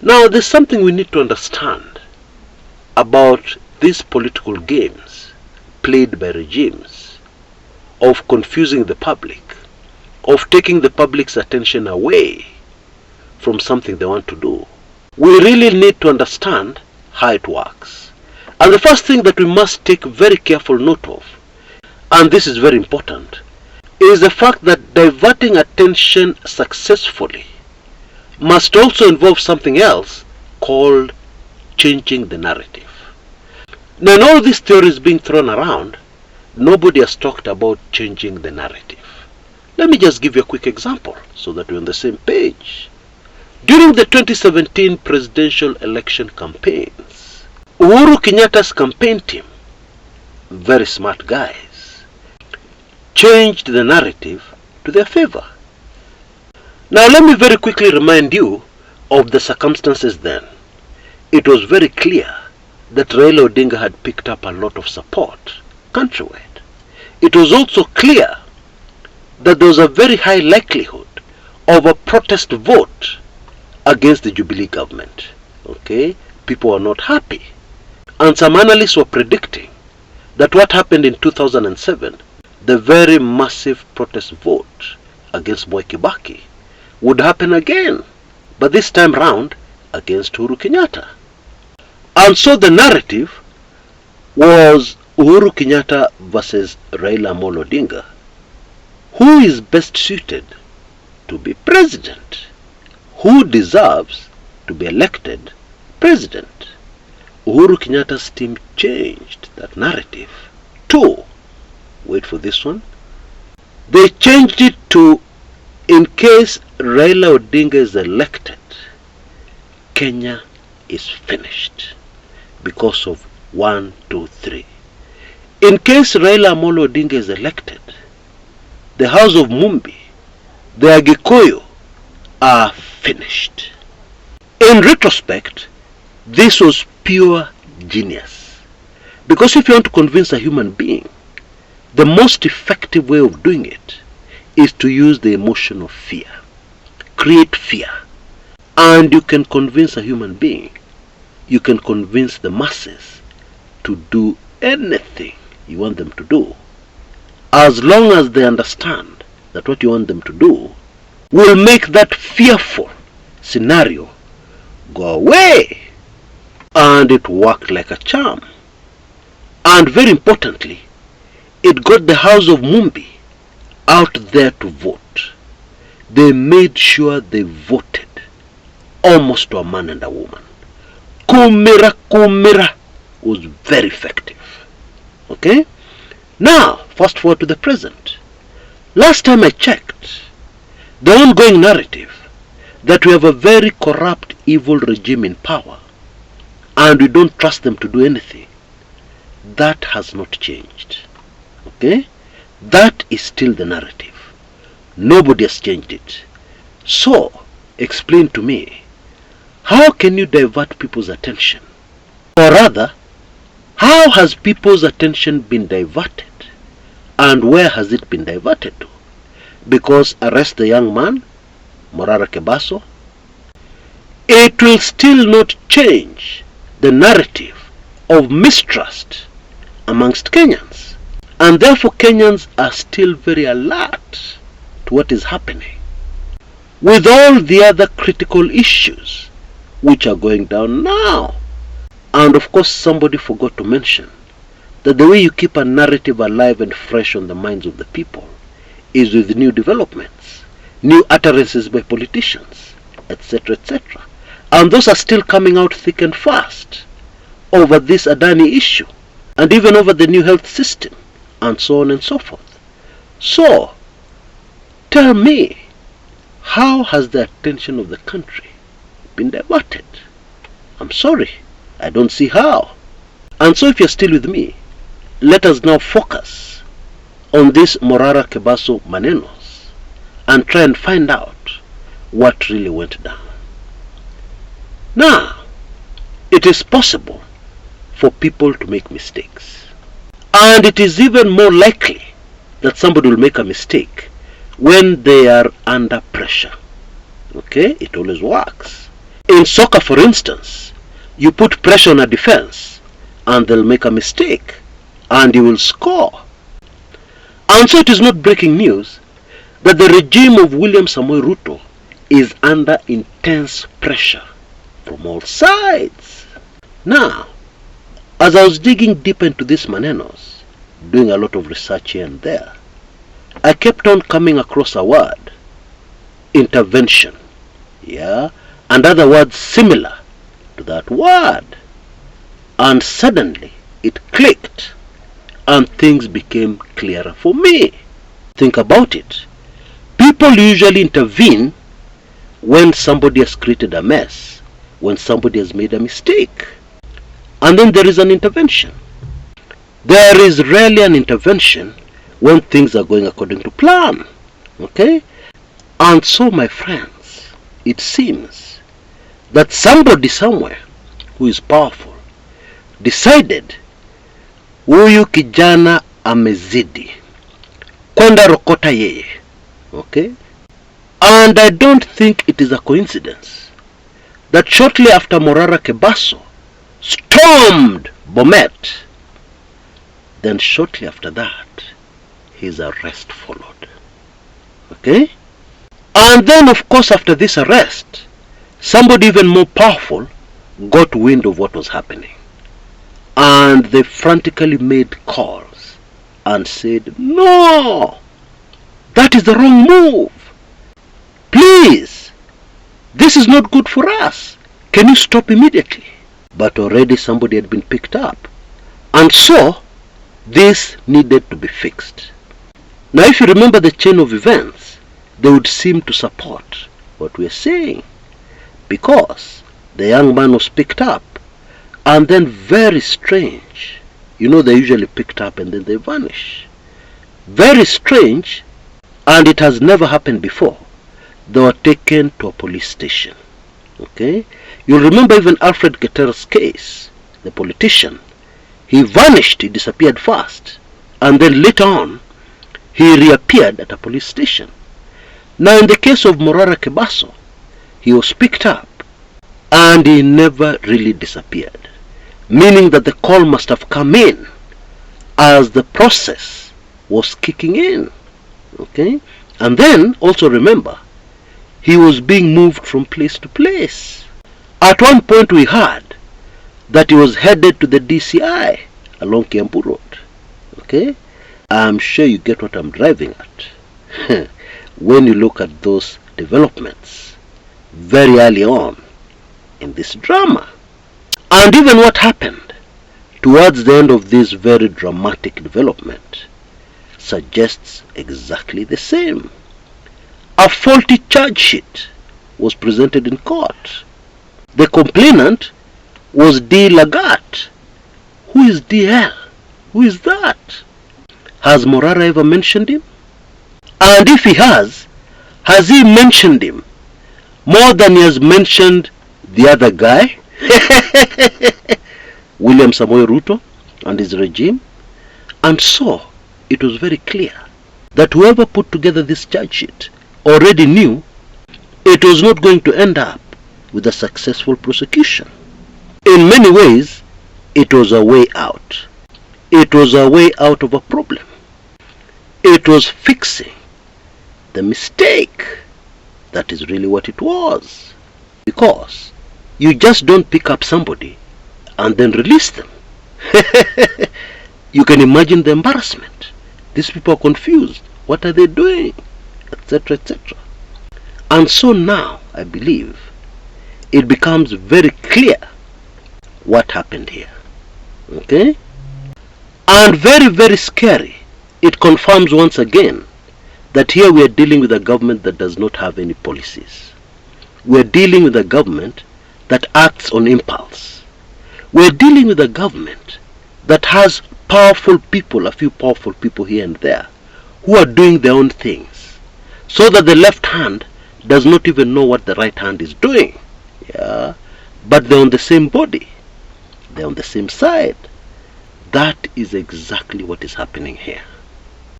Now, there's something we need to understand about these political games played by regimes of confusing the public, of taking the public's attention away from something they want to do. We really need to understand how it works. And the first thing that we must take very careful note of, and this is very important, is the fact that diverting attention successfully must also involve something else called changing the narrative. Now, in all these theories being thrown around, nobody has talked about changing the narrative. Let me just give you a quick example so that we're on the same page. During the 2017 presidential election campaigns, Uhuru Kenyatta's campaign team, very smart guys, changed the narrative to their favor. Now, let me very quickly remind you of the circumstances then. It was very clear that Raila Odinga had picked up a lot of support countrywide. It was also clear that there was a very high likelihood of a protest vote against the Jubilee government. Okay? People were not happy. And some analysts were predicting that what happened in 2007, the very massive protest vote against Mwai Kibaki, would happen again, but this time round against Uhuru Kenyatta. And so the narrative was Uhuru Kenyatta versus Raila Amolo Odinga. Who is best suited to be president? Who deserves to be elected president? Uhuru Kenyatta's team changed that narrative to, wait for this one, they changed it to, in case Raila Odinga is elected, Kenya is finished because of 1, 2, 3. In case Raila Amolo Odinga is elected, the House of Mumbi, the Agikuyu, are finished. In retrospect, this was pure genius. Because if you want to convince a human being, the most effective way of doing it is to use the emotion of fear. Create fear. And you can convince a human being, you can convince the masses to do anything you want them to do, as long as they understand that what you want them to do will make that fearful scenario go away. And it worked like a charm. And very importantly, it got the House of Mumbi out there to vote. They made sure they voted almost to a man and a woman. Kumira was very effective. Okay? Now, fast forward to the present. Last time I checked, the ongoing narrative that we have a very corrupt, evil regime in power and we don't trust them to do anything, that has not changed. Okay? That is still the narrative. Nobody has changed it. So, explain to me, how can you divert people's attention? Or rather, how has people's attention been diverted? And where has it been diverted to? Because arrest the young man, Morara Kebaso, it will still not change the narrative of mistrust amongst Kenyans. And therefore Kenyans are still very alert to what is happening. With all the other critical issues which are going down now. And of course somebody forgot to mention that the way you keep a narrative alive and fresh on the minds of the people is with new developments, new utterances by politicians, etc., etc. And those are still coming out thick and fast over this Adani issue and even over the new health system and so on and so forth. So, tell me, how has the attention of the country been diverted? I'm sorry, I don't see how. And so if you're still with me, let us now focus on this Morara Kebaso manenos and try and find out what really went down. Now, it is possible for people to make mistakes. And it is even more likely that somebody will make a mistake when they are under pressure. Okay? It always works. In soccer, for instance, you put pressure on a defense and they'll make a mistake and you will score. And so it is not breaking news that the regime of William Samoei Ruto is under intense pressure from all sides. Now, as I was digging deep into these manenos, doing a lot of research here and there, I kept on coming across a word, intervention, and other words similar to that word. And suddenly it clicked and things became clearer for me. Think about it. People usually intervene when somebody has created a mess, when somebody has made a mistake. And then there is an intervention. There is rarely an intervention when things are going according to plan. Okay? And so, my friends, it seems that somebody somewhere who is powerful decided huyu kijana amezidi kwenda rokota yeye. Okay? And I don't think it is a coincidence that shortly after Morara Kebaso stormed Bomet, then shortly after that his arrest followed. Okay? And then of course after this arrest, somebody even more powerful got wind of what was happening. And they frantically made calls and said, no, that is the wrong move. Please, this is not good for us. Can you stop immediately? But already somebody had been picked up. And so, this needed to be fixed. Now if you remember the chain of events, they would seem to support what we are saying. Because the young man was picked up. And then very strange, they usually picked up and then they vanish. Very strange, and it has never happened before. They were taken to a police station. Okay? You'll remember even Alfred Getera's case, the politician. He vanished, he disappeared fast. And then later on, he reappeared at a police station. Now in the case of Morara Kebaso, he was picked up and he never really disappeared. Meaning that the call must have come in as the process was kicking in. Okay? And then also remember, he was being moved from place to place. At one point we heard that he was headed to the DCI along Kiambu Road. Okay? I'm sure you get what I'm driving at. When you look at those developments very early on in this drama. And even what happened towards the end of this very dramatic development suggests exactly the same. A faulty charge sheet was presented in court. The complainant was D. Lagat. Who is DL? Who is that? Has Morara ever mentioned him? And if he has he mentioned him more than he has mentioned the other guy? William Samoei Ruto and his regime. And so it was very clear that whoever put together this charge sheet already knew it was not going to end up with a successful prosecution. In many ways, it was a way out. It was a way out of a problem. It was fixing the mistake. That is really what it was. Because you just don't pick up somebody and then release them. You can imagine the embarrassment. These people are confused. What are they doing? Etc., etc. And so now, I believe, it becomes very clear what happened here. Okay? And very, very scary. It confirms once again that here we are dealing with a government that does not have any policies. We are dealing with a government that acts on impulse. We're dealing with a government that has powerful people, a few powerful people here and there, who are doing their own things, so that the left hand does not even know what the right hand is doing. But they're on the same body. They're on the same side. That is exactly what is happening here.